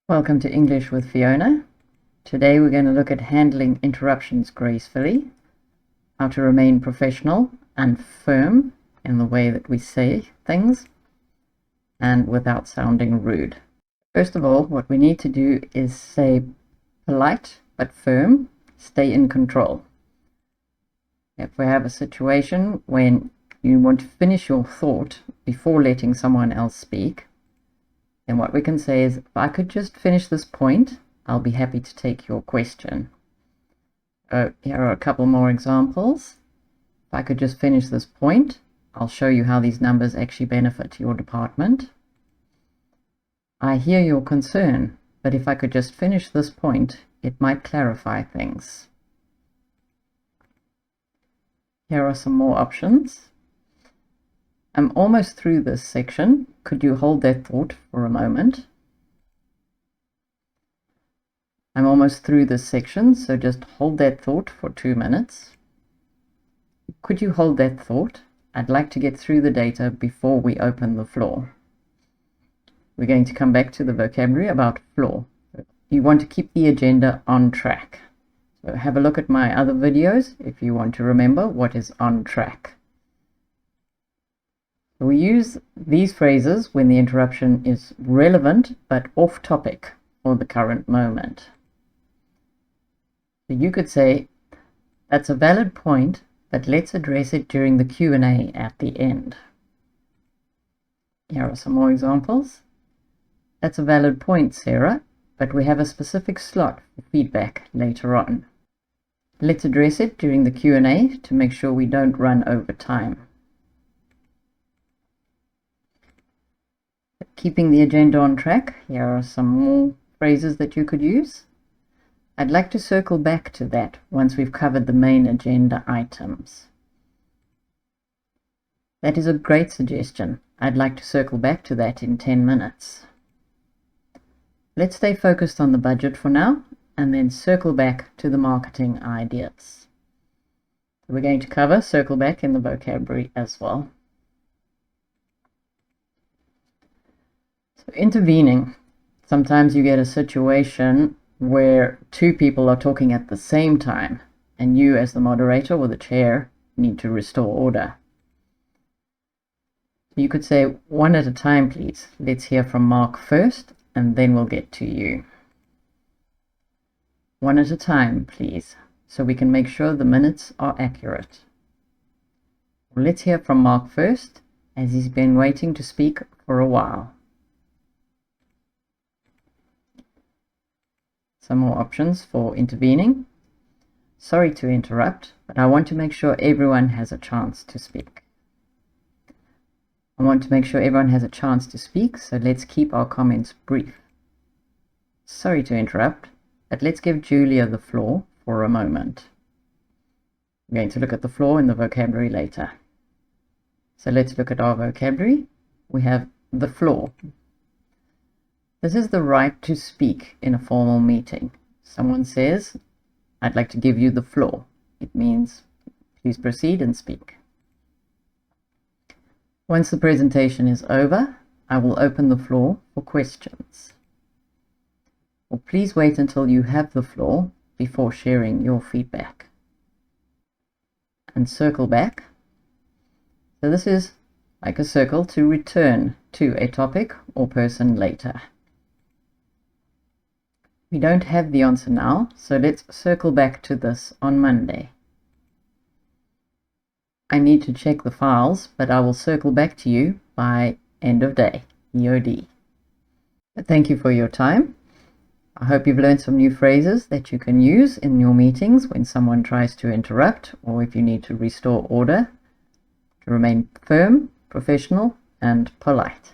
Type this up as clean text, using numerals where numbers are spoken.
Welcome to English with Fiona. Today we're going to look at handling interruptions gracefully, how to remain professional and firm in the way that we say things, and without sounding rude. First of all, what we need to do is say polite but firm, stay in control. If we have a situation when you want to finish your thought before letting someone else speak, then what we can say is, if I could just finish this point, I'll be happy to take your question. Here are a couple more examples. If I could just finish this point, I'll show you how these numbers actually benefit your department. I hear your concern, but if I could just finish this point, it might clarify things. Here are some more options. I'm almost through this section. Could you hold that thought for a moment? I'm almost through this section, so just hold that thought for 2 minutes. Could you hold that thought? I'd like to get through the data before we open the floor. We're going to come back to the vocabulary about floor. You want to keep the agenda on track. So have a look at my other videos if you want to remember what is on track. We use these phrases when the interruption is relevant but off topic for the current moment. So you could say, that's a valid point, but let's address it during the Q&A at the end. Here are some more examples. That's a valid point, Sarah, but we have a specific slot for feedback later on. Let's address it during the Q&A to make sure we don't run over time. Keeping the agenda on track, here are some more phrases that you could use. I'd like to circle back to that once we've covered the main agenda items. That is a great suggestion. I'd like to circle back to that in 10 minutes. Let's stay focused on the budget for now and then circle back to the marketing ideas. We're going to cover circle back in the vocabulary as well. Intervening. Sometimes you get a situation where two people are talking at the same time and you as the moderator or the chair need to restore order. You could say, one at a time please. Let's hear from Mark first and then we'll get to you. One at a time please, so we can make sure the minutes are accurate. Let's hear from Mark first, as he's been waiting to speak for a while. Some more options for intervening. Sorry to interrupt, but I want to make sure everyone has a chance to speak. I want to make sure everyone has a chance to speak, so let's keep our comments brief. Sorry to interrupt, but let's give Julia the floor for a moment. We're going to look at the floor in the vocabulary later. So let's look at our vocabulary. We have the floor. This is the right to speak in a formal meeting. Someone says, I'd like to give you the floor. It means, please proceed and speak. Once the presentation is over, I will open the floor for questions. Or please wait until you have the floor before sharing your feedback. And circle back. So this is like a circle to return to a topic or person later. We don't have the answer now, so let's circle back to this on Monday. I need to check the files, but I will circle back to you by end of day, EOD. But thank you for your time. I hope you've learned some new phrases that you can use in your meetings when someone tries to interrupt or if you need to restore order, to remain firm, professional, and polite.